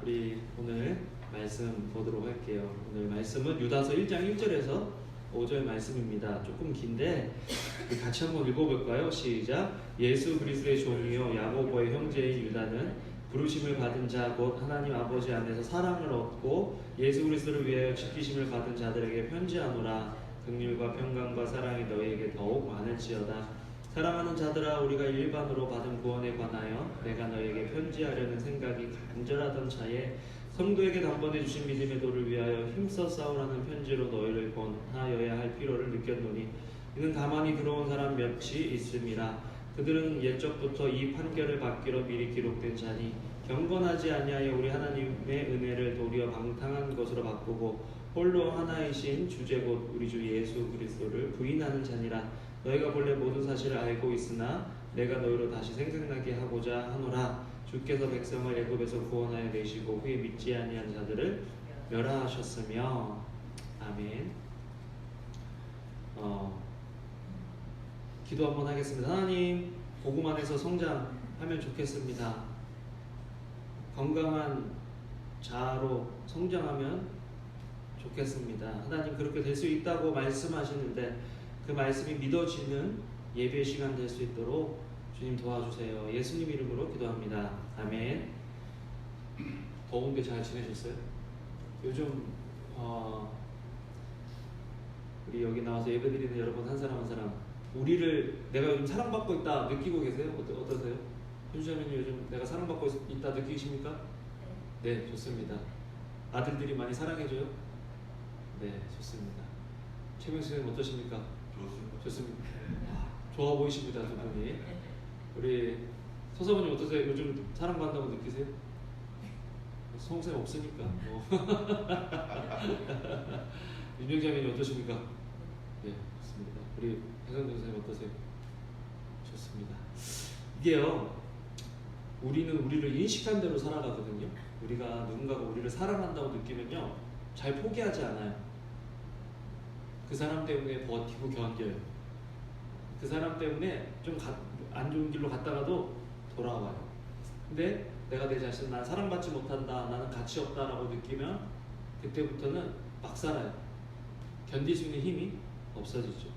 우리 오늘 말씀 보도록 할게요. 오늘 말씀은 유다서 1장 1절에서 5절 말씀입니다. 조금 긴데 같이 한번 읽어볼까요? 시작. 예수 그리스도의 종이요 야고보의 형제인 유다는 부르심을 받은 자 곧 하나님 아버지 안에서 사랑을 얻고 예수 그리스도를 위하여 지키심을 받은 자들에게 편지하노라. 긍휼과 평강과 사랑이 너희에게 더욱 많을지어다. 사랑하는 자들아, 우리가 일반으로 받은 구원에 관하여 내가 너희에게 편지하려는 생각이 간절하던 차에 성도에게 당번해 주신 믿음의 도를 위하여 힘써 싸우라는 편지로 너희를 권하여야 할 필요를 느꼈노니 이는 가만히 들어온 사람 몇이 있음이라. 그들은 옛적부터 이 판결을 받기로 미리 기록된 자니 경건하지 아니하여 우리 하나님의 은혜를 도리어 방탕한 것으로 바꾸고 홀로 하나이신 주제 곧 우리 주 예수 그리스도를 부인하는 자니라. 너희가 본래 모든 사실을 알고 있으나 내가 너희로 다시 생각나게 하고자 하노라. 주께서 백성을 애굽에서 구원하여 내시고 후에 믿지 아니한 자들을 멸하하셨으며. 아멘. 기도 한번 하겠습니다. 하나님, 복음 안에서 성장하면 좋겠습니다. 건강한 자로 성장하면 좋겠습니다. 하나님, 그렇게 될 수 있다고 말씀하시는데 그 말씀이 믿어지는 예배 시간 될 수 있도록 주님 도와주세요. 예수님 이름으로 기도합니다. 아멘. 더운데 잘 지내셨어요? 요즘 우리 여기 나와서 예배드리는 여러분 한 사람 한 사람 우리를 내가 요즘 사랑받고 있다 느끼고 계세요? 어떠세요? 현주자매님 요즘 내가 사랑받고 있다 느끼십니까? 네, 좋습니다. 아들들이 많이 사랑해줘요? 네, 좋습니다. 최명수 선생님 어떠십니까? 좋습니다. 좋아 보이십니다, 두 분이. 우리 서사모님 어떠세요? 요즘 사랑받는다고 느끼세요? 성생 없으니까. 윤정자매님 어떠십니까? 네, 좋습니다. 우리 해성정 선생님 어떠세요? 좋습니다. 이게요, 우리는 우리를 인식한 대로 살아가거든요. 우리가 누군가가 우리를 사랑한다고 느끼면요, 잘 포기하지 않아요. 그 사람 때문에 버티고 견뎌요. 그 사람 때문에 좀 안 좋은 길로 갔다가도 돌아와요. 근데 내가 내 자신, 난 사랑받지 못한다, 나는 가치 없다라고 느끼면 그때부터는 막 살아요. 견딜 수 있는 힘이 없어지죠.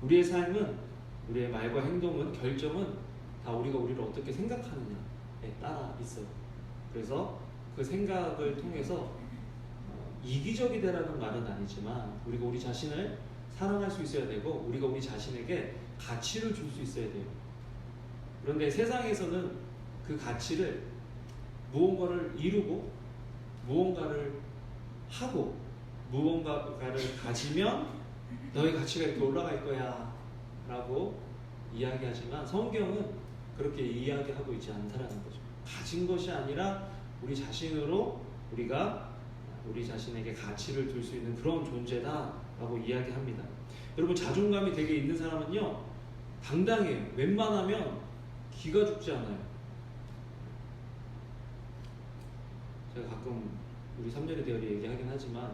우리의 삶은, 우리의 말과 행동은, 결정은 다 우리가 우리를 어떻게 생각하느냐에 따라 있어요. 그래서 그 생각을 통해서 이기적이 되라는 말은 아니지만 우리가 우리 자신을 사랑할 수 있어야 되고 우리가 우리 자신에게 가치를 줄 수 있어야 돼요. 그런데 세상에서는 그 가치를 무언가를 이루고 무언가를 하고 무언가를 가지면 너의 가치가 이렇게 올라갈 거야 라고 이야기하지만 성경은 그렇게 이야기하고 있지 않다라는 거죠. 가진 것이 아니라 우리 자신으로 우리가 우리 자신에게 가치를 둘 수 있는 그런 존재다라고 이야기합니다. 여러분, 자존감이 되게 있는 사람은요, 당당해요. 웬만하면 기가 죽지 않아요. 제가 가끔 우리 3년의 대열이 얘기하긴 하지만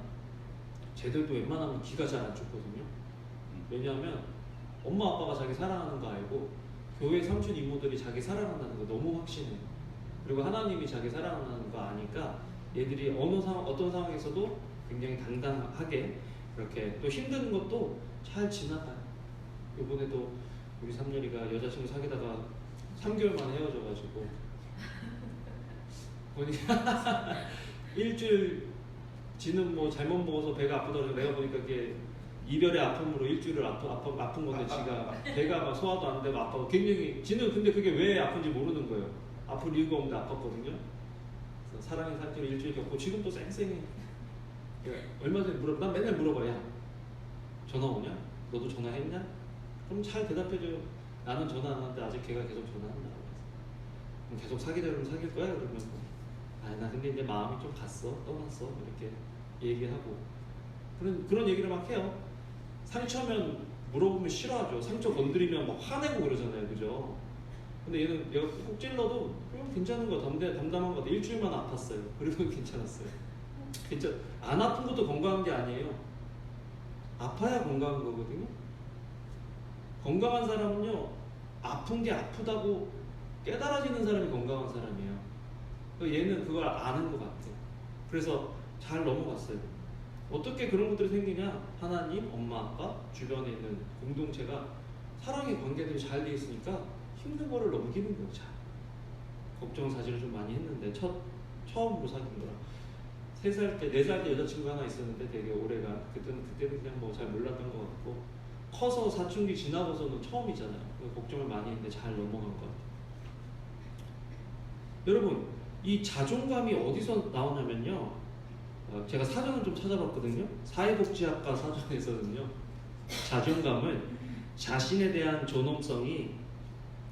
쟤들도 웬만하면 기가 잘 안 죽거든요. 왜냐하면 엄마 아빠가 자기 사랑하는 거 알고 교회 삼촌 이모들이 자기 사랑한다는 거 너무 확신해요. 그리고 하나님이 자기 사랑하는 거 아니까 얘들이 어떤 상황에서도 굉장히 당당하게 이렇게 또 힘든 것도 잘 지나가요. 이번에도 우리 삼년이가 여자친구 사귀다가 3개월 만에 헤어져가지고 보니까 일주일 지는 뭐 잘못 먹어서 배가 아프더라고. 내가 보니까 그게 이별의 아픔으로 일주일을 아픈 건데 지가 배가 막 소화도 안 되고 아파서 굉장히 지는 근데 그게 왜 아픈지 모르는 거예요. 아플 이유가 없는데 아팠거든요. 그래서 사랑의 상처를 일주일 겪고 지금도 쌩쌩해. 얼마 전에 난 맨날 물어봐. 야, 전화 오냐? 너도 전화했냐? 그럼 잘 대답해줘요. 나는 전화 안 하는데 아직 걔가 계속 전화한다. 그럼 계속 사귀자면 사귈 거야? 그러면 나 근데 이제 마음이 좀 갔어, 떠났어, 이렇게 얘기하고 그런 얘기를 막 해요. 상처면 물어보면 싫어하죠. 상처 건드리면 막 화내고 그러잖아요, 그죠? 근데 얘는 얘가 꼭 찔러도 그냥 괜찮은 거, 담담한 거. 일주일만 아팠어요. 그래도 괜찮았어요. 안 아픈 것도 건강한 게 아니에요. 아파야 건강한 거거든요. 건강한 사람은요, 아픈 게 아프다고 깨달아지는 사람이 건강한 사람이에요. 얘는 그걸 아는 것 같아. 그래서 잘 넘어갔어요. 어떻게 그런 것들이 생기냐? 하나님, 엄마, 아빠, 주변에 있는 공동체가 사랑의 관계들이 잘 돼 있으니까 힘든 거를 넘기는 거죠. 걱정 사실을 좀 많이 했는데 처음으로 사귄 거라. 3살 때, 4살 때 여자친구 하나 있었는데 되게 오래간. 그때는 그냥 뭐 잘 몰랐던 것 같고, 커서 사춘기 지나고서는 처음이잖아요. 걱정을 많이 했는데 잘 넘어간 것 같아요. 여러분, 이 자존감이 어디서 나오냐면요, 제가 사전을 좀 찾아봤거든요. 사회복지학과 사전에서는요, 자존감은 자신에 대한 존엄성이,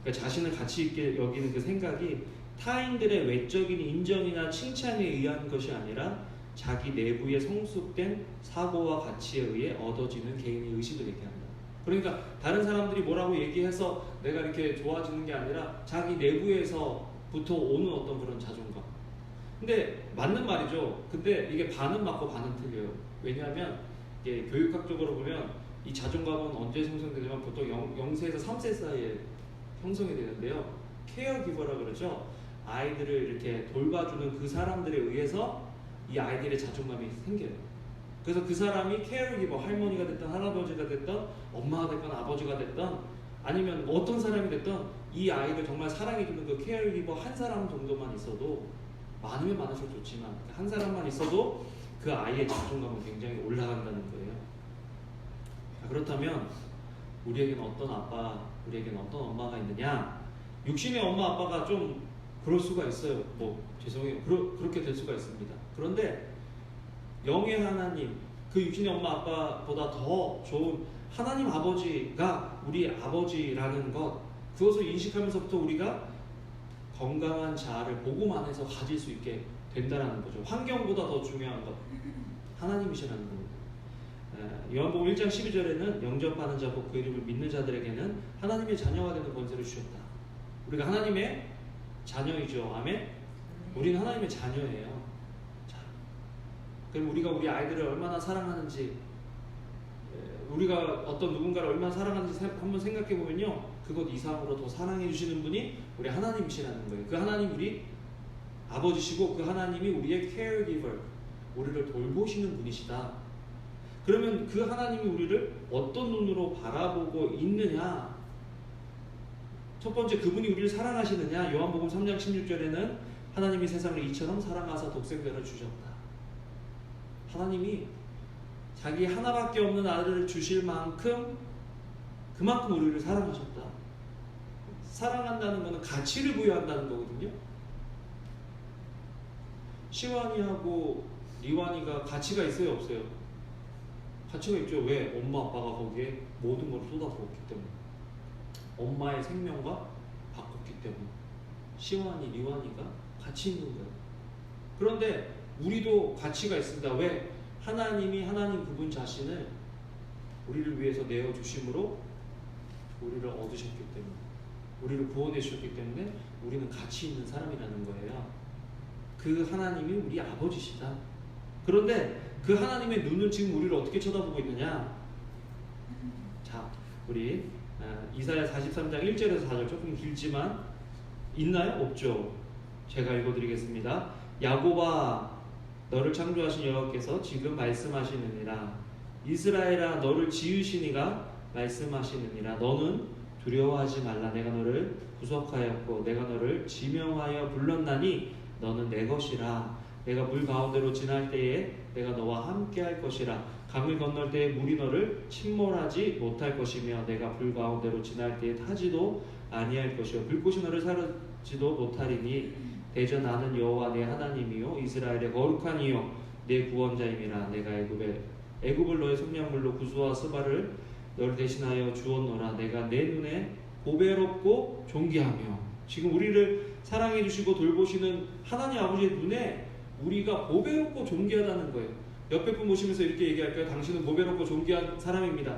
그러니까 자신을 가치 있게 여기는 그 생각이 타인들의 외적인 인정이나 칭찬에 의한 것이 아니라 자기 내부에 성숙된 사고와 가치에 의해 얻어지는 개인의 의식을 얘기한다. 그러니까 다른 사람들이 뭐라고 얘기해서 내가 이렇게 좋아지는 게 아니라 자기 내부에서부터 오는 어떤 그런 자존감. 근데 맞는 말이죠. 근데 이게 반은 맞고 반은 틀려요. 왜냐하면 이게 교육학적으로 보면 이 자존감은 언제 형성되냐면 보통 0세에서 3세 사이에 형성이 되는데요. 케어 기버라 그러죠. 아이들을 이렇게 돌봐주는 그 사람들에 의해서 이 아이들의 자존감이 생겨요. 그래서 그 사람이 케어 기버, 할머니가 됐든 할아버지가 됐든 엄마가 됐든 아버지가 됐든 아니면 어떤 사람이 됐든 이 아이를 정말 사랑해주는 그 케어 기버 한 사람 정도만 있어도, 많으면 많을수록 좋지만 한 사람만 있어도 그 아이의 자존감은 굉장히 올라간다는 거예요. 그렇다면 우리에게는 어떤 아빠, 우리에게는 어떤 엄마가 있느냐? 육신의 엄마 아빠가 좀 그럴 수가 있어요. 뭐 죄송해요. 그렇게 될 수가 있습니다. 그런데 영의 하나님, 그 육신의 엄마 아빠보다 더 좋은 하나님 아버지가 우리 아버지라는 것, 그것을 인식하면서부터 우리가 건강한 자아를 복음 안에서 가질 수 있게 된다는 거죠. 환경보다 더 중요한 것, 하나님이시라는 겁니다. 요한복음 1장 12절에는 영접하는 자고 그 이름을 믿는 자들에게는 하나님의 자녀가 되는 권세를 주셨다. 우리가 하나님의 자녀이죠. 아멘? 우리는 하나님의 자녀예요. 자, 그럼 우리가 우리 아이들을 얼마나 사랑하는지, 우리가 어떤 누군가를 얼마나 사랑하는지 한번 생각해 보면요, 그것 이상으로 더 사랑해 주시는 분이 우리 하나님이시라는 거예요. 그 하나님 우리 아버지시고 그 하나님이 우리의 caregiver, 우리를 돌보시는 분이시다. 그러면 그 하나님이 우리를 어떤 눈으로 바라보고 있느냐? 첫 번째, 그분이 우리를 사랑하시느냐? 요한복음 3장 16절에는 하나님이 세상을 이처럼 사랑하사 독생자를 주셨다. 하나님이 자기 하나밖에 없는 아들을 주실 만큼 그만큼 우리를 사랑하셨다. 사랑한다는 것은 가치를 부여한다는 거거든요. 시완이하고 리완이가 가치가 있어요, 없어요? 가치가 있죠. 왜? 엄마 아빠가 거기에 모든 걸 쏟아부었기 때문에, 엄마의 생명과 바꿨기 때문에 시완이, 리완이가 가치 있는 거예요. 그런데 우리도 가치가 있습니다. 왜? 하나님이 하나님 그분 자신을 우리를 위해서 내어주심으로 우리를 얻으셨기 때문에, 우리를 구원해 주셨기 때문에 우리는 가치 있는 사람이라는 거예요. 그 하나님이 우리 아버지시다. 그런데 그 하나님의 눈을 지금 우리를 어떻게 쳐다보고 있느냐? 자, 우리 이사야 43장 1절에서 4절, 조금 길지만 있나요? 없죠. 제가 읽어드리겠습니다. 야곱아, 너를 창조하신 여호와께서 지금 말씀하시느니라. 이스라엘아, 너를 지으시니가 말씀하시느니라. 너는 두려워하지 말라. 내가 너를 구속하였고 내가 너를 지명하여 불렀나니 너는 내 것이라. 내가 물 가운데로 지날 때에 내가 너와 함께 할 것이라. 강을 건널 때에 물이 너를 침몰하지 못할 것이며 내가 불 가운데로 지날 때에 타지도 아니할 것이요 불꽃이 너를 사르지도 못하리니 대저 나는 여호와 내 하나님이요 이스라엘의 거룩한 이요 내 구원자임이라. 내가 애굽을 너의 속량물로 구수와 스바를 너를 대신하여 주었노라. 내가 내 눈에 보배롭고 존귀하며. 지금 우리를 사랑해 주시고 돌보시는 하나님 아버지의 눈에 우리가 보배롭고 존귀하다는 거예요. 옆에 분 보시면서 이렇게 얘기할까요? 당신은 보배롭고 존귀한 사람입니다.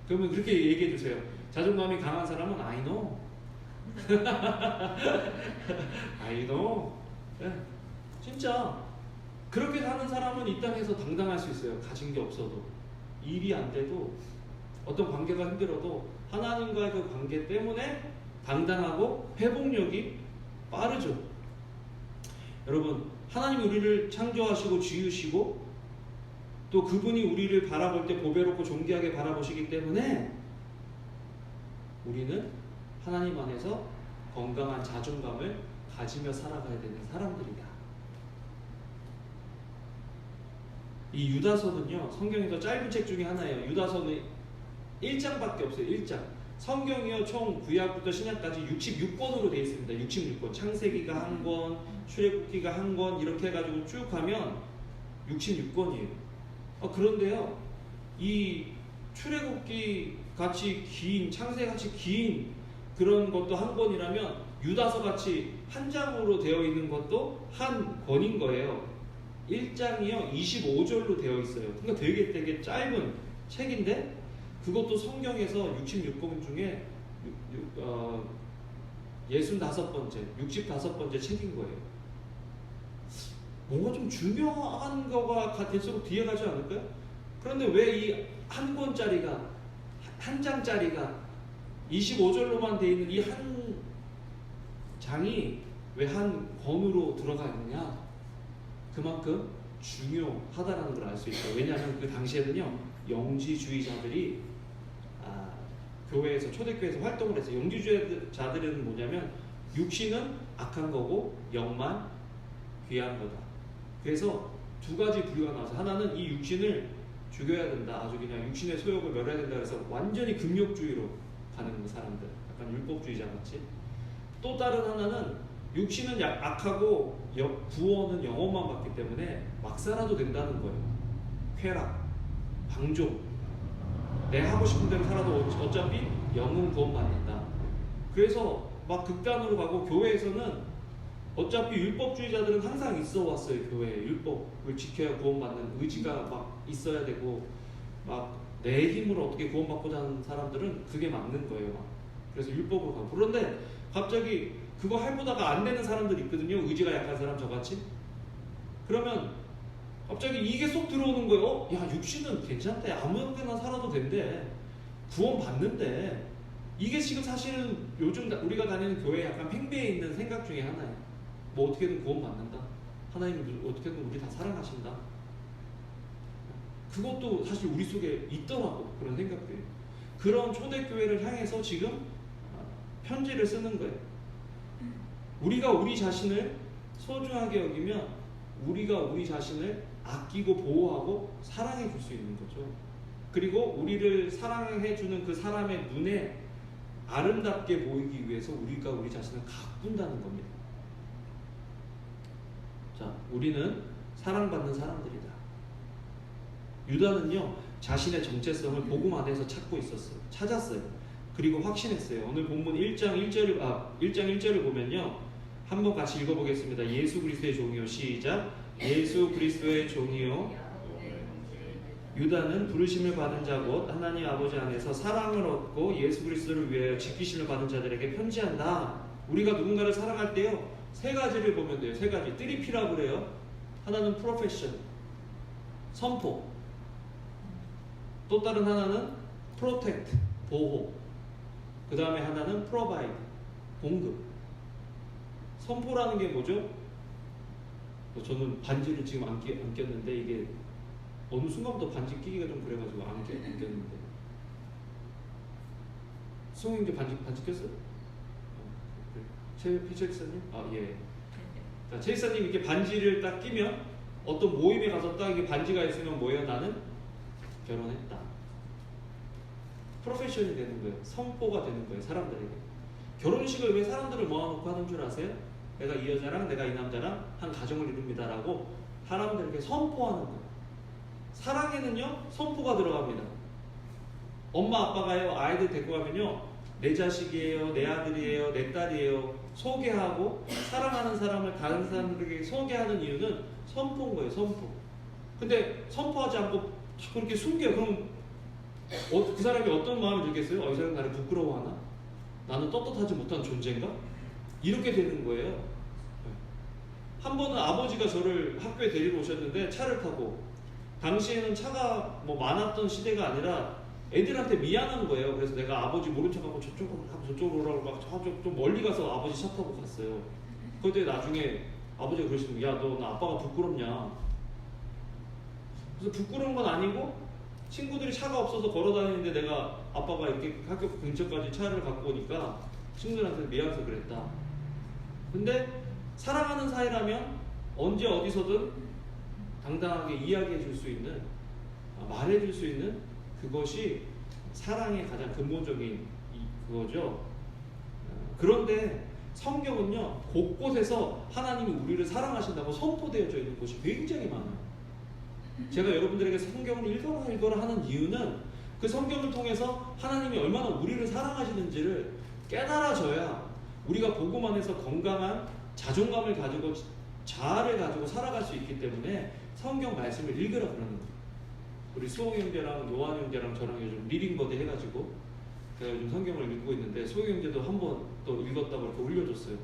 그러면 그렇게 얘기해 주세요. 자존감이 강한 사람은 I know. I know. 네. 진짜 그렇게 사는 사람은 이 땅에서 당당할 수 있어요. 가진 게 없어도, 일이 안 돼도, 어떤 관계가 힘들어도 하나님과의 그 관계 때문에 당당하고 회복력이 빠르죠. 여러분, 하나님이 우리를 창조하시고 지으시고 또 그분이 우리를 바라볼 때 보배롭고 존귀하게 바라보시기 때문에 우리는 하나님 안에서 건강한 자존감을 가지며 살아가야 되는 사람들이다. 이 유다서는요, 성경에서 짧은 책 중에 하나예요. 유다서는 1장밖에 없어요. 1장. 성경이요, 총 구약부터 신약까지 66권으로 되어 있습니다. 66권. 창세기가 한 권, 출애굽기가 한 권, 이렇게 해가지고 쭉 가면 66권이에요. 그런데요, 이 출애굽기 같이 긴, 창세 같이 긴 그런 것도 한 권이라면 유다서 같이 한 장으로 되어 있는 것도 한 권인 거예요. 1장이요 25절로 되어 있어요. 그러니까 되게 짧은 책인데 그것도 성경에서 66권 중에 65번째 책인 거예요. 뭔가 좀 중요한 거가 될수록 뒤에 가지 않을까요? 그런데 왜 이 한 권짜리가, 한 장짜리가 25절로만 되어 있는 이 한 장이 왜 한 권으로 들어가 있느냐? 그만큼 중요하다는 걸 알 수 있어요. 왜냐하면 그 당시에는요, 영지주의자들이 교회에서, 초대교회에서 활동을 했어요. 영지주의자들은 뭐냐면 육신은 악한 거고 영만 귀한 거다. 그래서 두 가지 부류가 나와서, 하나는 이 육신을 죽여야 된다, 아주 그냥 육신의 소욕을 멸해야 된다, 그래서 완전히 금욕주의로 가는 사람들, 약간 율법주의자 같이. 또 다른 하나는 육신은 악하고 구원은 영혼만 받기 때문에 막 살아도 된다는 거예요. 쾌락, 방종, 내 하고 싶은 대로 살아도 어차피 영은 구원 받는다. 그래서 막 극단으로 가고, 교회에서는 어차피 율법주의자들은 항상 있어 왔어요. 교회에 율법을 지켜야 구원받는 의지가 막 있어야 되고, 막 내 힘으로 어떻게 구원받고자 하는 사람들은 그게 맞는 거예요. 막. 그래서 율법으로 가고. 그런데 갑자기 그거 해보다가 안 되는 사람들이 있거든요. 의지가 약한 사람, 저같이. 그러면 갑자기 이게 쏙 들어오는 거예요. 야, 육신은 괜찮대, 아무렇게나 살아도 된대, 구원 받는데. 이게 지금 사실은 요즘 우리가 다니는 교회에 약간 팽배해 있는 생각 중에 하나예요. 뭐 어떻게든 구원 받는다, 하나님은 어떻게든 우리 다 사랑하신다. 그것도 사실 우리 속에 있더라고, 그런 생각들이. 그런 초대교회를 향해서 지금 편지를 쓰는 거예요. 우리가 우리 자신을 소중하게 여기면 우리가 우리 자신을 아끼고 보호하고 사랑해 줄 수 있는 거죠. 그리고 우리를 사랑해 주는 그 사람의 눈에 아름답게 보이기 위해서 우리가 우리 자신을 가꾼다는 겁니다. 자, 우리는 사랑받는 사람들이다. 유다는요, 자신의 정체성을 복음 안에서 찾았어요. 그리고 확신했어요. 오늘 본문 1장 1절을 보면요, 한번 같이 읽어보겠습니다. 예수 그리스도의 종이요, 시작. 예수 그리스도의 종이요, 유다는 부르심을 받은 자 곧 하나님 아버지 안에서 사랑을 얻고 예수 그리스도를 위하여 지키심을 받은 자들에게 편지한다. 우리가 누군가를 사랑할 때요, 세 가지를 보면 돼요. 세 가지. 뜨리피라고 그래요. 하나는 프로페션, 선포. 또 다른 하나는 프로텍트, 보호. 그 다음에 하나는 프로바이드, 공급. 선포라는 게 뭐죠? 저는 반지를 지금 안 꼈는데 이게 어느 순간부터 반지 끼기가 좀 그래가지고 안 꼈는데. 수홍이 이제 반지 꼈어요? 최 기사님? 예. 자, 최 기사님 이렇게 반지를 딱 끼면 어떤 모임에 가서 딱 이게 반지가 있으면 뭐예요? 나는 결혼했다. 프로페셔널이 되는 거예요. 선포가 되는 거예요, 사람들에게. 결혼식을 왜 사람들을 모아놓고 하는 줄 아세요? 내가 이 여자랑 내가 이 남자랑 한 가정을 이룹니다라고 사람들에게 선포하는 거예요. 사랑에는요, 선포가 들어갑니다. 엄마 아빠가요, 아이들 데리고 가면요, 내 자식이에요, 내 아들이에요, 내 딸이에요 소개하고, 사랑하는 사람을 다른 사람들에게 소개하는 이유는 선포인 거예요. 선포. 근데 선포하지 않고 그렇게 숨겨요. 그럼 그 사람이 어떤 마음이 들겠어요? 이 사람 나를 부끄러워하나? 나는 떳떳하지 못한 존재인가? 이렇게 되는 거예요. 한 번은 아버지가 저를 학교에 데리러 오셨는데, 차를 타고, 당시에는 차가 뭐 많았던 시대가 아니라 애들한테 미안한 거예요. 그래서 내가 아버지 모른 척하고 저쪽으로 오라고 막 저쪽 좀 멀리 가서 아버지 차 타고 갔어요. 그때 나중에 아버지가 그러시는 거야. 야, 너 나 아빠가 부끄럽냐? 그래서 부끄러운 건 아니고 친구들이 차가 없어서 걸어 다니는데 내가 아빠가 이렇게 학교 근처까지 차를 갖고 오니까 친구들한테 미안해서 그랬다. 근데 사랑하는 사이라면 언제 어디서든 당당하게 이야기해 줄 수 있는, 말해 줄 수 있는 그것이 사랑의 가장 근본적인 그거죠. 그런데 성경은요, 곳곳에서 하나님이 우리를 사랑하신다고 선포되어져 있는 곳이 굉장히 많아요. 제가 여러분들에게 성경을 읽어라 하는 이유는 그 성경을 통해서 하나님이 얼마나 우리를 사랑하시는지를 깨달아져야 우리가 복음 안에서 건강한 자존감을 가지고 자아를 가지고 살아갈 수 있기 때문에 성경 말씀을 읽으라 그러는 거예요. 우리 수호 형제랑 요한 형제랑 저랑 요즘 리딩버드 해가지고 제가 요즘 성경을 읽고 있는데 수호 형제도 한 번 또 읽었다고 이렇게 올려줬어요.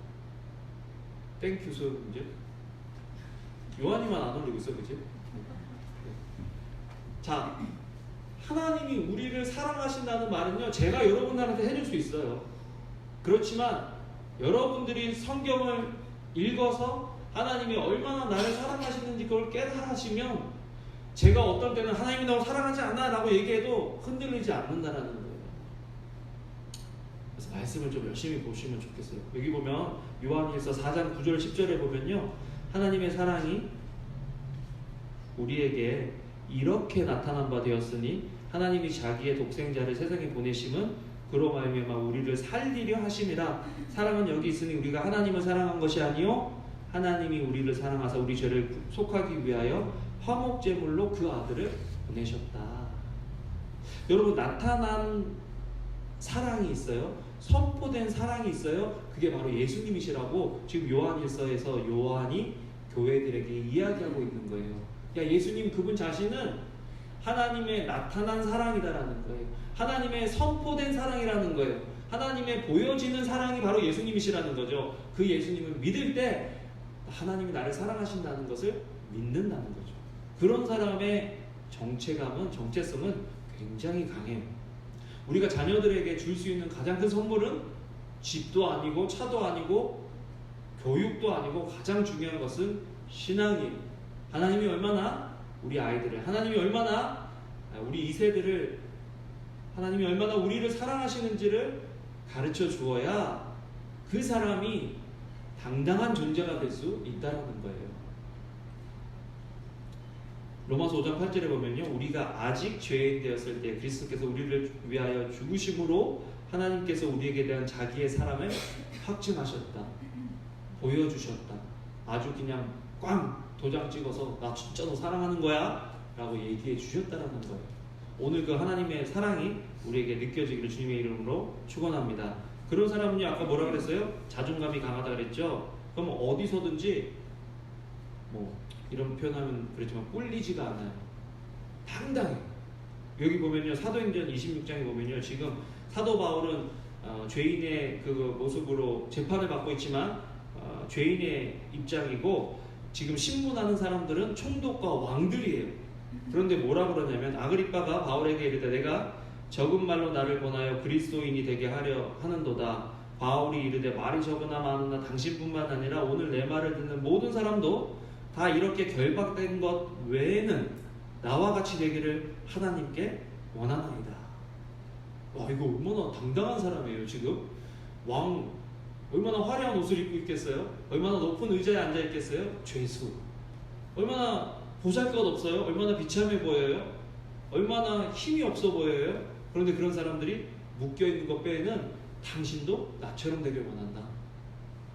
땡큐 수호 형제. 요한이만 안 올리고 있어, 그치? 자, 하나님이 우리를 사랑하신다는 말은요, 제가 여러분들한테 해줄 수 있어요. 그렇지만 여러분들이 성경을 읽어서 하나님이 얼마나 나를 사랑하시는지 그걸 깨달으시면 제가 어떨 때는 하나님이 너 사랑하지 않아 라고 얘기해도 흔들리지 않는다라는 거예요. 그래서 말씀을 좀 열심히 보시면 좋겠어요. 여기 보면 요한일서 4장 9절 10절에 보면요, 하나님의 사랑이 우리에게 이렇게 나타난 바 되었으니 하나님이 자기의 독생자를 세상에 보내심은 그로 말미암아 우리를 살리려 하심이라. 사랑은 여기 있으니 우리가 하나님을 사랑한 것이 아니요 하나님이 우리를 사랑하사 우리 죄를 속하기 위하여 화목제물로 그 아들을 보내셨다. 여러분, 나타난 사랑이 있어요. 선포된 사랑이 있어요. 그게 바로 예수님이시라고 지금 요한일서에서 요한이 교회들에게 이야기하고 있는 거예요. 야, 예수님 그분 자신은 하나님의 나타난 사랑이다라는 거예요. 하나님의 선포된 사랑이라는 거예요. 하나님의 보여지는 사랑이 바로 예수님이시라는 거죠. 그 예수님을 믿을 때 하나님이 나를 사랑하신다는 것을 믿는다는 거죠. 그런 사람의 정체성은 굉장히 강해요. 우리가 자녀들에게 줄 수 있는 가장 큰 선물은 집도 아니고 차도 아니고 교육도 아니고 가장 중요한 것은 신앙이에요. 하나님이 얼마나 우리 아이들을, 하나님이 얼마나 우리 2세들을, 하나님이 얼마나 우리를 사랑하시는지를 가르쳐 주어야 그 사람이 당당한 존재가 될 수 있다는 거예요. 로마서 5장 8절에 보면요, 우리가 아직 죄인 되었을 때 그리스도께서 우리를 위하여 죽으심으로 하나님께서 우리에게 대한 자기의 사랑을 확증하셨다, 보여주셨다. 아주 그냥 꽝 도장 찍어서 나 진짜 너 사랑하는 거야 라고 얘기해 주셨다는 거예요. 오늘 그 하나님의 사랑이 우리에게 느껴지기를 주님의 이름으로 축원합니다. 그런 사람은요, 아까 뭐라 그랬어요? 자존감이 강하다 그랬죠? 그럼 어디서든지 이런 표현하면 그렇지만 꿀리지가 않아요. 당당해요. 여기 보면요, 사도행전 26장에 보면요, 지금 사도 바울은 죄인의 그 모습으로 재판을 받고 있지만 죄인의 입장이고, 지금 신문하는 사람들은 총독과 왕들이에요. 그런데 뭐라 그러냐면, 아그리빠가 바울에게 이르되 내가 적은 말로 나를 권하여 그리스도인이 되게 하려 하는도다. 바울이 이르되 말이 적으나 많으나 당신뿐만 아니라 오늘 내 말을 듣는 모든 사람도 다 이렇게 결박된 것 외에는 나와 같이 되기를 하나님께 원하나이다. 와, 이거 얼마나 당당한 사람이에요. 지금 왕 얼마나 화려한 옷을 입고 있겠어요? 얼마나 높은 의자에 앉아 있겠어요? 죄수. 얼마나 보잘것없어요? 얼마나 비참해 보여요? 얼마나 힘이 없어 보여요? 그런데 그런 사람들이 묶여있는 것 빼에는 당신도 나처럼 되길 원한다.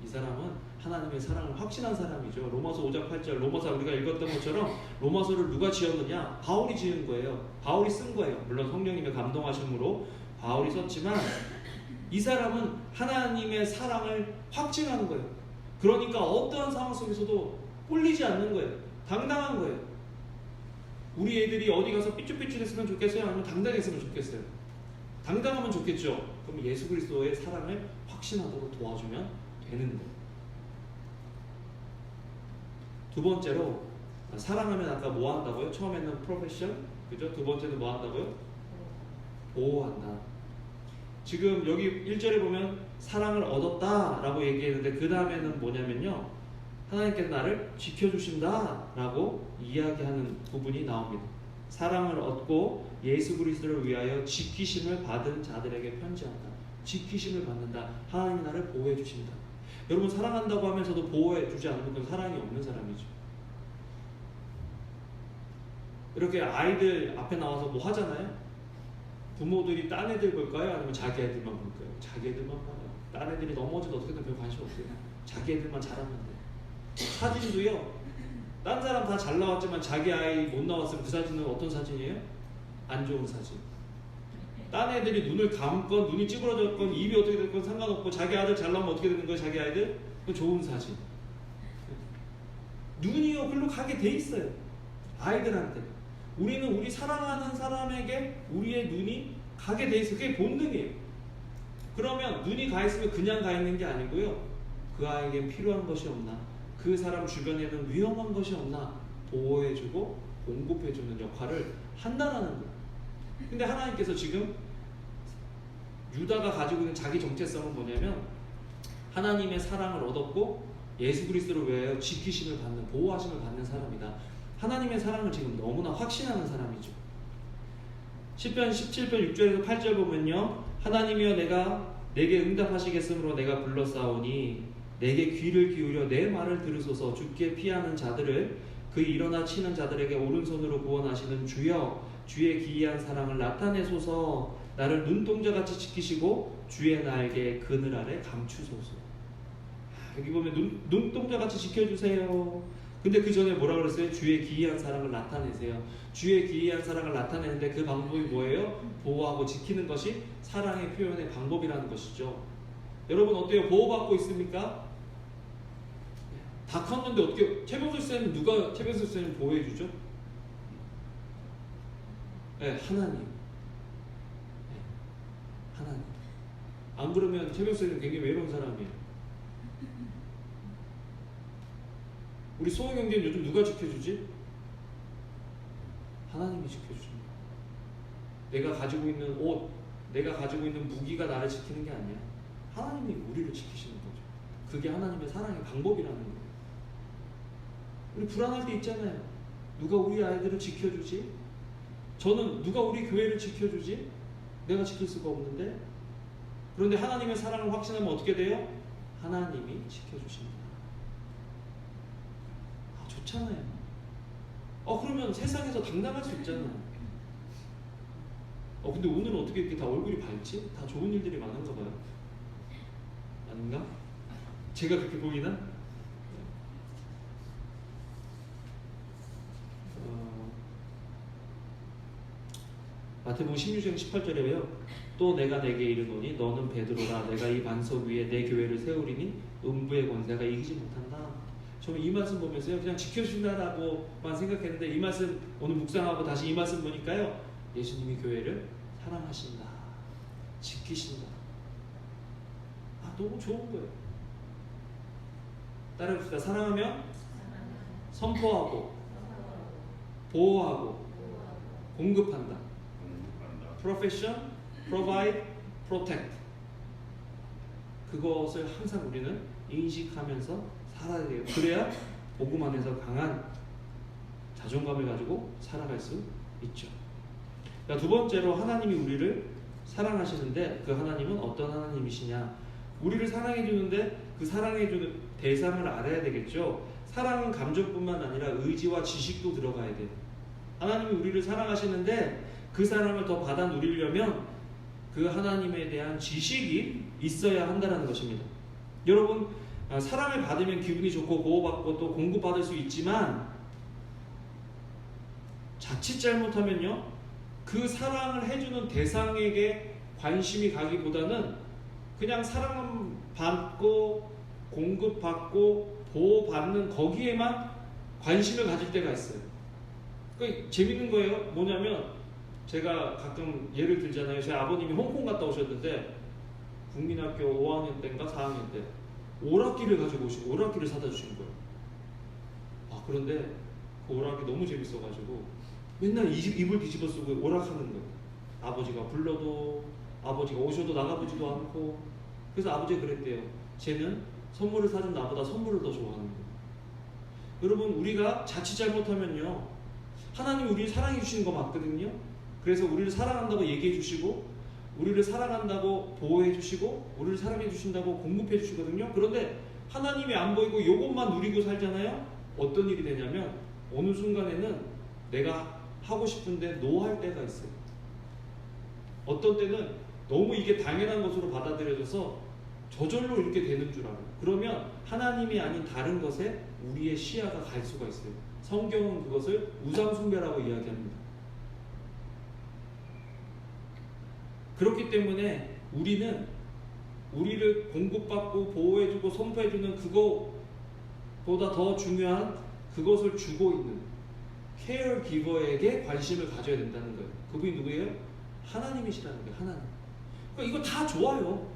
이 사람은 하나님의 사랑을 확신한 사람이죠. 로마서 5장 8절, 로마서 우리가 읽었던 것처럼 로마서를 누가 지었느냐? 바울이 지은 거예요. 바울이 쓴 거예요. 물론 성령님의 감동하심으로 바울이 썼지만 이 사람은 하나님의 사랑을 확증하는 거예요. 그러니까 어떠한 상황 속에서도 꿀리지 않는 거예요. 당당한 거예요. 우리 애들이 어디 가서 삐뚤삐뚤했으면 좋겠어요? 아니면 당당했으면 좋겠어요? 당당하면 좋겠죠. 그럼 예수 그리스도의 사랑을 확신하도록 도와주면 되는 거예요. 두 번째로, 사랑하면 아까 뭐 한다고요? 처음에는 프로페션, 그죠? 두 번째는 뭐 한다고요? 보호한다. 지금 여기 1절에 보면 사랑을 얻었다 라고 얘기했는데 그 다음에는 뭐냐면요, 하나님께서 나를 지켜주신다 라고 이야기하는 부분이 나옵니다. 사랑을 얻고 예수 그리스도를 위하여 지키심을 받은 자들에게 편지한다. 지키심을 받는다. 하나님이 나를 보호해 주신다. 여러분, 사랑한다고 하면서도 보호해 주지 않으면 그건 사랑이 없는 사람이죠. 이렇게 아이들 앞에 나와서 뭐 하잖아요. 부모들이 딴 애들 볼까요? 아니면 자기 애들만 볼까요? 자기 애들만 봐요. 딴 애들이 넘어져도 어떻게든 별 관심 없어요. 자기 애들만 잘하면 돼. 사진도요, 딴 사람 다 잘 나왔지만 자기 아이 못 나왔으면 그 사진은 어떤 사진이에요? 안 좋은 사진. 딴 애들이 눈을 감건 눈이 찌그러졌건 입이 어떻게 됐건 상관없고 자기 아들 잘 나오면 어떻게 되는 거예요? 자기 아이들? 그 좋은 사진. 눈이요 글로 가게 돼 있어요. 아이들한테. 우리는 우리 사랑하는 사람에게 우리의 눈이 가게 돼 있어요. 그게 본능이에요. 그러면 눈이 가 있으면 그냥 가 있는 게 아니고요, 그 아이에게 필요한 것이 없나, 그 사람 주변에는 위험한 것이 없나 보호해주고 공급해주는 역할을 한다라는 거예요. 근데 하나님께서 지금 유다가 가지고 있는 자기 정체성은 뭐냐면 하나님의 사랑을 얻었고 예수 그리스도를 위하여 지키심을 받는, 보호하심을 받는 사람이다. 하나님의 사랑을 지금 너무나 확신하는 사람이죠. 시편 17편 6절에서 8절 보면요, 하나님이여 내게 응답하시겠으므로 내가 불렀사오니 내게 귀를 기울여 내 말을 들으소서. 주께 피하는 자들을, 그 일어나 치는 자들에게 오른손으로 구원하시는 주여, 주의 기이한 사랑을 나타내소서. 나를 눈동자같이 지키시고 주의 날개 그늘 아래 감추소서. 여기 보면 눈동자같이 지켜주세요. 근데 그 전에 뭐라 그랬어요? 주의 기이한 사랑을 나타내세요. 주의 기이한 사랑을 나타내는데 그 방법이 뭐예요? 보호하고 지키는 것이 사랑의 표현의 방법이라는 것이죠. 여러분 어때요? 보호받고 있습니까? 다 컸는데 어떻게, 최병수 쌤은 누가 최병수 쌤을 보호해주죠? 네, 하나님. 네, 하나님. 안 그러면 최병수 쌤은 굉장히 외로운 사람이에요. 우리 소영 형제는 요즘 누가 지켜주지? 하나님이 지켜주십니다. 내가 가지고 있는 옷, 내가 가지고 있는 무기가 나를 지키는 게 아니야. 하나님이 우리를 지키시는 거죠. 그게 하나님의 사랑의 방법이라는 거예요. 우리 불안할 때 있잖아요. 누가 우리 아이들을 지켜주지? 저는 누가 우리 교회를 지켜주지? 내가 지킬 수가 없는데. 그런데 하나님의 사랑을 확신하면 어떻게 돼요? 하나님이 지켜주십니다. 좋잖아요. 그러면 세상에서 당당할 수 있잖아요. 근데 오늘은 어떻게 이렇게 다 얼굴이 밝지? 다 좋은 일들이 많은가 봐요. 아닌가? 제가 그렇게 보이나? 마태복음 16장 18절에요. 또 내가 내게 이르노니 너는 베드로라. 내가 이 반석 위에 내 교회를 세우리니 음부의 권세가 이기지 못한다. 저는 이 말씀 보면서요, 그냥 지켜준다라고만 생각했는데 이 말씀 오늘 묵상하고 다시 이 말씀 보니까요, 예수님이 교회를 사랑하신다, 지키신다. 너무 좋은 거예요. 따라합시다. 사랑하며 선포하고 보호하고 공급한다. Profession, provide, protect. 그것을 항상 우리는 인식하면서 살아야 돼요. 그래야 복음 안에서 강한 자존감을 가지고 살아갈 수 있죠. 두 번째로 하나님이 우리를 사랑하시는데 그 하나님은 어떤 하나님이시냐? 우리를 사랑해 주는데 그 사랑해 주는 대상을 알아야 되겠죠. 사랑은 감정뿐만 아니라 의지와 지식도 들어가야 돼요. 하나님이 우리를 사랑하시는데 그 사랑을 더 받아 누리려면 그 하나님에 대한 지식이 있어야 한다는 것입니다. 여러분, 사랑을 받으면 기분이 좋고 보호받고 또 공급받을 수 있지만 자칫 잘못하면요, 그 사랑을 해주는 대상에게 관심이 가기보다는 그냥 사랑받고 공급받고 보호받는 거기에만 관심을 가질 때가 있어요. 재밌는 거예요. 뭐냐면 제가 가끔 예를 들잖아요. 제 아버님이 홍콩 갔다 오셨는데 국민학교 5학년 때인가 4학년 때 오락기를 가지고 오시고 오락기를 사다 주신 거예요. 그런데 그 오락기 너무 재밌어가지고 맨날 이불 뒤집어 쓰고 오락하는 거예요. 아버지가 불러도 아버지가 오셔도 나가보지도 않고. 그래서 아버지가 그랬대요. 쟤는 선물을 사준 나보다 선물을 더 좋아하는 거예요. 여러분, 우리가 자칫 잘못하면요, 하나님이 우리를 사랑해 주시는 거 맞거든요. 그래서 우리를 사랑한다고 얘기해 주시고, 우리를 사랑한다고 보호해 주시고, 우리를 사랑해 주신다고 공급해 주시거든요. 그런데 하나님이 안 보이고 요것만 누리고 살잖아요. 어떤 일이 되냐면 어느 순간에는 내가 하고 싶은데 노할 때가 있어요. 어떤 때는 너무 이게 당연한 것으로 받아들여져서 저절로 이렇게 되는 줄 알아요. 그러면 하나님이 아닌 다른 것에 우리의 시야가 갈 수가 있어요. 성경은 그것을 우상숭배라고 이야기합니다. 그렇기 때문에 우리는 우리를 공급받고 보호해주고 선포해주는 그거보다 더 중요한 그것을 주고 있는 케어기버에게 관심을 가져야 된다는 거예요. 그분이 누구예요? 하나님이시라는 거예요. 하나님. 그러니까 이거 다 좋아요.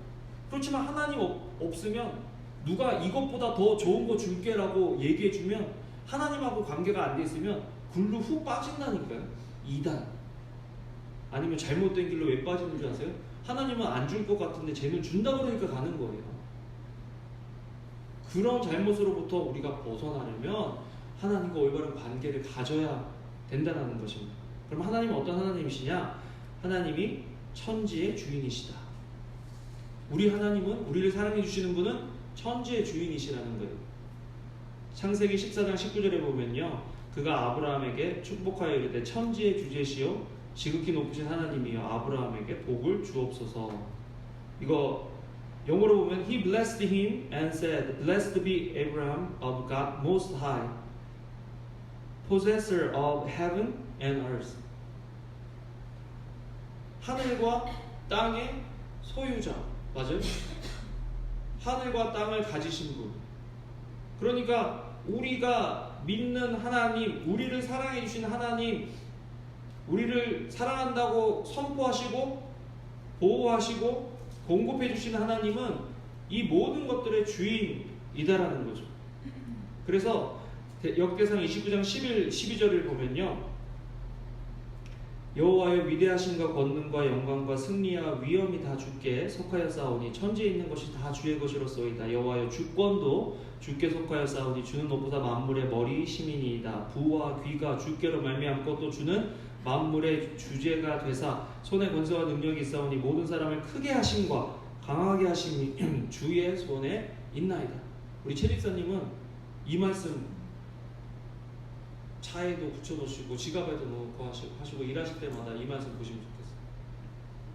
그렇지만 하나님 없으면 누가 이것보다 더 좋은 거 줄게라고 얘기해주면 하나님하고 관계가 안 돼 있으면 굴로 훅 빠진다니까요. 2단. 아니면 잘못된 길로 왜 빠지는 줄 아세요? 하나님은 안 줄 것 같은데 쟤는 준다 그러니까 가는 거예요. 그런 잘못으로부터 우리가 벗어나려면 하나님과 올바른 관계를 가져야 된다는 것입니다. 그럼 하나님은 어떤 하나님이시냐? 하나님이 천지의 주인이시다. 우리 하나님은, 우리를 사랑해 주시는 분은 천지의 주인이시라는 거예요. 창세기 14장 19절에 보면요, 그가 아브라함에게 축복하여 이르되 천지의 주제시요 지극히 높으신 하나님이여 아브라함에게 복을 주옵소서. 이거 영어로 보면 He blessed him and said, Blessed be Abraham of God most high, possessor of heaven and earth. 하늘과 땅의 소유자. 맞아요? 하늘과 땅을 가지신 분. 그러니까 우리가 믿는 하나님, 우리를 사랑해 주신 하나님, 우리를 사랑한다고 선포하시고 보호하시고 공급해 주신 하나님은 이 모든 것들의 주인이다라는 거죠. 그래서 역대상 29장 11, 12절을 보면요, 여호와여 위대하신과 권능과 영광과 승리와 위엄이 다 주께 속하였사오니 천지에 있는 것이 다 주의 것이로소이다. 여호와여 주권도 주께 속하였사오니 주는 높으사 만물의 머리 시민이이다. 부와 귀가 주께로 말미암고 또 주는 만물의 주제가 되사 손에 권세와 능력이 있사오니 모든 사람을 크게 하심과 강하게 하심이 주의 손에 있나이다. 우리 최 집사님은 이 말씀 차에도 붙여놓으시고 지갑에도 넣고 하시고 일하실 때마다 이 말씀 보시면 좋겠어요.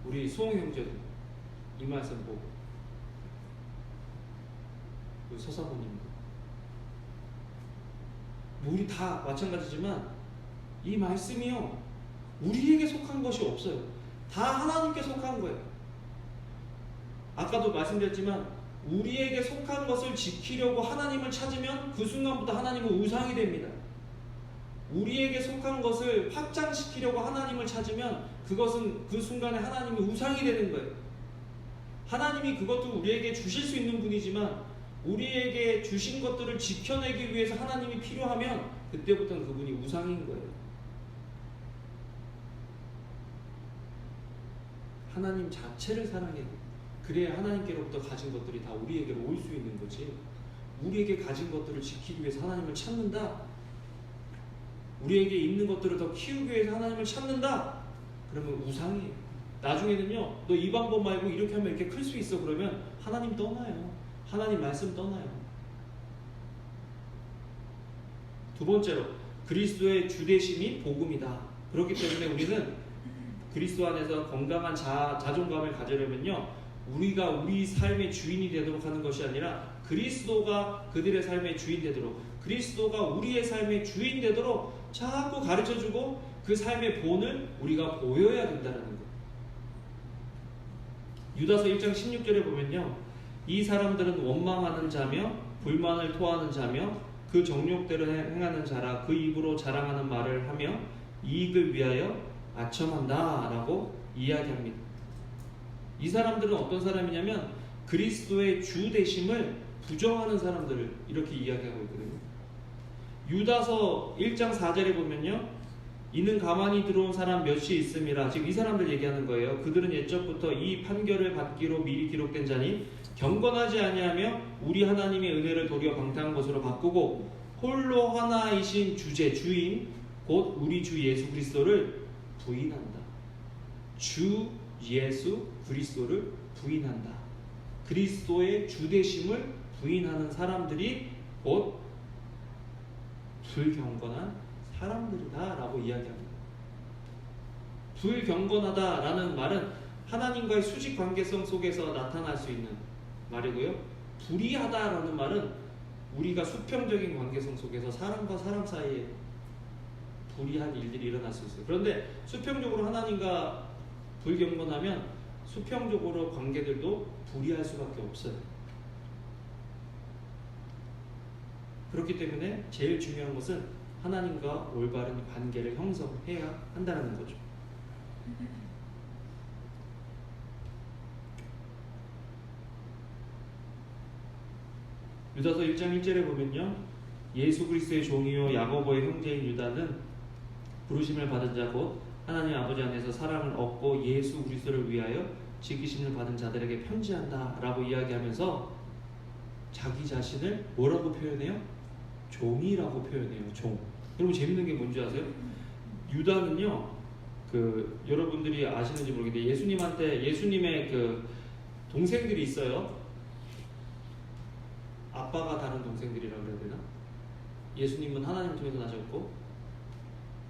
우리 수홍 형제도 이 말씀 보고, 우리 서사모님도, 우리 다 마찬가지지만 이 말씀이요, 우리에게 속한 것이 없어요. 다 하나님께 속한 거예요. 아까도 말씀드렸지만 우리에게 속한 것을 지키려고 하나님을 찾으면 그 순간부터 하나님은 우상이 됩니다. 우리에게 속한 것을 확장시키려고 하나님을 찾으면 그것은 그 순간에 하나님이 우상이 되는 거예요. 하나님이 그것도 우리에게 주실 수 있는 분이지만 우리에게 주신 것들을 지켜내기 위해서 하나님이 필요하면 그때부터는 그분이 우상인 거예요. 하나님 자체를 사랑해. 그래야 하나님께로부터 가진 것들이 다 우리에게로 올 수 있는 거지. 우리에게 가진 것들을 지키기 위해서 하나님을 찾는다, 우리에게 있는 것들을 더 키우기 위해서 하나님을 찾는다, 그러면 우상이에요. 나중에는요, 너 이 방법 말고 이렇게 하면 이렇게 클 수 있어, 그러면 하나님 떠나요. 하나님 말씀 떠나요. 두 번째로 그리스도의 주되심이 복음이다. 그렇기 때문에 우리는 그리스도 안에서 건강한 자존감을 가지려면요, 우리가 우리 삶의 주인이 되도록 하는 것이 아니라 그리스도가 그들의 삶의 주인 되도록, 그리스도가 우리의 삶의 주인 되도록 자꾸 가르쳐주고 그 삶의 본을 우리가 보여야 된다는 것. 유다서 1장 16절에 보면요, 이 사람들은 원망하는 자며 불만을 토하는 자며 그 정욕대로 행하는 자라. 그 입으로 자랑하는 말을 하며 이익을 위하여 아첨한다 라고 이야기합니다. 이 사람들은 어떤 사람이냐면 그리스도의 주 되심을 부정하는 사람들을 이렇게 이야기하고 있거든요. 유다서 1장 4절에 보면요, 이는 가만히 들어온 사람 몇이 있음이라. 지금 이 사람들 얘기하는 거예요. 그들은 옛적부터 이 판결을 받기로 미리 기록된 자니 경건하지 아니하며 우리 하나님의 은혜를 도리어 방탕한 것으로 바꾸고 홀로 하나이신 주인 곧 우리 주 예수 그리스도를 부인한다. 주 예수 그리스도를 부인한다. 그리스도의 주되심을 부인하는 사람들이 곧 불경건한 사람들이다 라고 이야기합니다. 불경건하다라는 말은 하나님과의 수직 관계성 속에서 나타날 수 있는 말이고요. 불의하다라는 말은 우리가 수평적인 관계성 속에서 사람과 사람 사이에 불의한 일들이 일어날 수 있어요. 그런데 수평적으로 하나님과 불경건하면 수평적으로 관계들도 불의할 수밖에 없어요. 그렇기 때문에 제일 중요한 것은 하나님과 올바른 관계를 형성해야 한다는 거죠. 유다서 1장 1절에 보면요, 예수 그리스도의 종이요 야고보의 형제인 유다는 부르심을 받은 자 곧 하나님 아버지 안에서 사랑을 얻고 예수 그리스도를 위하여 지키심을 받은 자들에게 편지한다 라고 이야기하면서 자기 자신을 뭐라고 표현해요? 종이라고 표현해요. 종. 여러분 재밌는 게 뭔지 아세요? 유다는요, 여러분들이 아시는지 모르겠는데 예수님의 동생들이 있어요. 아빠가 다른 동생들이라고 그래야 되나? 예수님은 하나님을 통해서 나셨고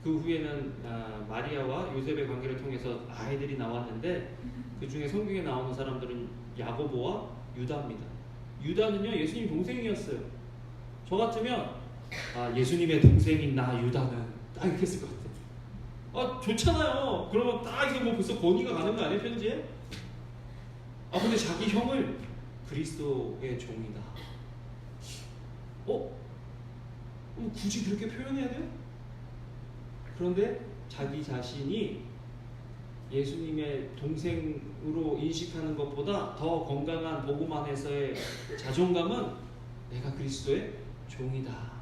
그 후에는 마리아와 요셉의 관계를 통해서 아이들이 나왔는데 그 중에 성경에 나오는 사람들은 야고보와 유다입니다. 유다는요 예수님 동생이었어요. 저 같으면 예수님의 동생인 나 유다는 딱 이렇게 했을 것 같아요. 좋잖아요. 그러면 딱 이게 뭐 벌써 권위가 가는 거 아니에요, 편지에? 근데 자기 형을 그리스도의 종이다. 굳이 그렇게 표현해야 돼요? 그런데 자기 자신이 예수님의 동생으로 인식하는 것보다 더 건강한 복음 안에서의 자존감은 내가 그리스도의 종이다.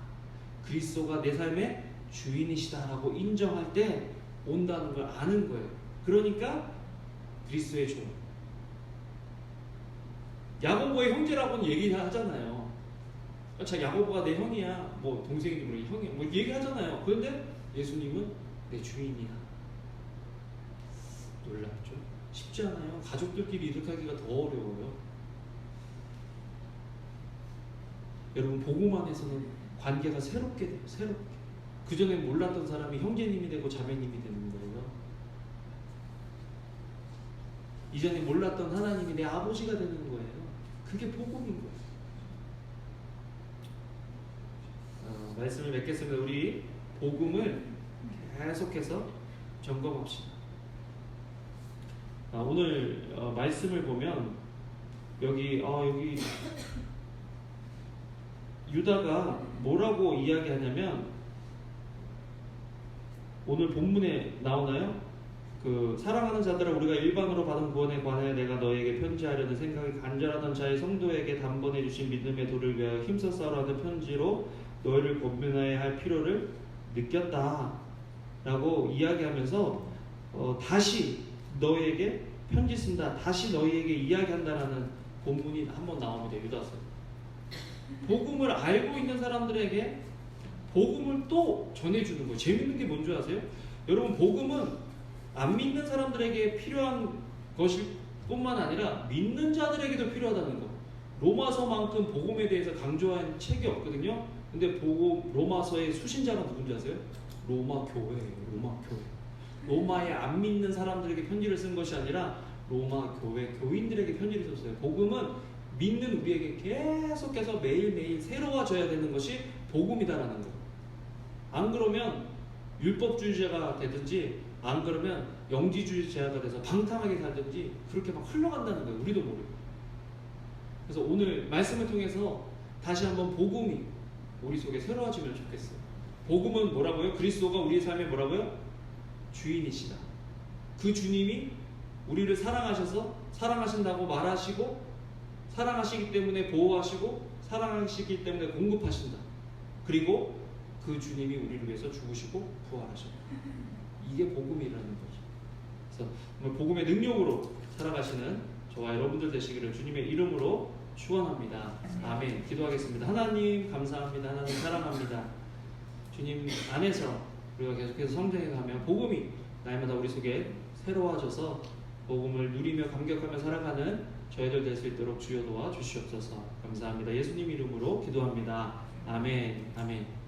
그리스도가 내 삶의 주인이시다라고 인정할 때 온다는 걸 아는 거예요. 그러니까 그리스도의 종. 야고보의 형제라고는 얘기하잖아요. 야고보가 내 형이야, 뭐 동생인지 모르게 형이야, 뭐 얘기하잖아요. 그런데 예수님은 내 주인이야. 놀랍죠? 쉽지 않아요. 가족들끼리 이렇게 하기가 더 어려워요. 여러분 복음 안에서는 관계가 새롭게 돼요. 새롭게. 그전에 몰랐던 사람이 형제님이 되고 자매님이 되는 거예요. 이전에 몰랐던 하나님이 내 아버지가 되는 거예요. 그게 복음인 거예요. 말씀을 맺겠습니다. 우리 복음을 계속해서 점검합시다. 오늘 말씀을 보면 여기 유다가 뭐라고 이야기하냐면 오늘 본문에 나오나요? 사랑하는 자들아 우리가 일반으로 받은 구원에 관하여 내가 너에게 편지하려는 생각이 간절하던 자의 성도에게 단번에 주신 믿음의 도를 위하여 힘써 싸우라는 편지로 너희를 권면해야 할 필요를 느꼈다 라고 이야기하면서 다시 너희에게 편지 쓴다, 다시 너희에게 이야기한다라는 본문이 한번 나옵니다. 유다서. 복음을 알고 있는 사람들에게 복음을 또 전해주는 거예요. 재밌는 게 뭔지 아세요? 여러분 복음은 안 믿는 사람들에게 필요한 것일 뿐만 아니라 믿는 자들에게도 필요하다는 거. 로마서만큼 복음에 대해서 강조한 책이 없거든요. 근데 로마서의 수신자가 누군지 아세요? 로마 교회예요. 로마 교회. 로마에 안 믿는 사람들에게 편지를 쓴 것이 아니라 로마 교회 교인들에게 편지를 썼어요. 복음은 믿는 우리에게 계속해서 매일매일 새로워져야 되는 것이 복음이다라는 거예요. 안 그러면 율법주의자가 되든지 안 그러면 영지주의자가 돼서 방탕하게 살든지 그렇게 막 흘러간다는 거예요. 우리도 모르고. 그래서 오늘 말씀을 통해서 다시 한번 복음이 우리 속에 새로워지면 좋겠어요. 복음은 뭐라고요? 그리스도가 우리의 삶에 뭐라고요? 주인이시다. 그 주님이 우리를 사랑하셔서 사랑하신다고 말하시고 사랑하시기 때문에 보호하시고 사랑하시기 때문에 공급하신다. 그리고 그 주님이 우리를 위해서 죽으시고 부활하셨고, 이게 복음이라는 거죠. 그래서 정말 복음의 능력으로 살아가시는 저와 여러분들 되시기를 주님의 이름으로 축원합니다. 아멘. 기도하겠습니다. 하나님 감사합니다. 하나님 사랑합니다. 주님 안에서 우리가 계속해서 성장해가며 복음이 날마다 우리 속에 새로워져서 복음을 누리며 감격하며 살아가는 저희들 될 수 있도록 주여 도와 주시옵소서. 감사합니다. 예수님 이름으로 기도합니다. 아멘. 아멘.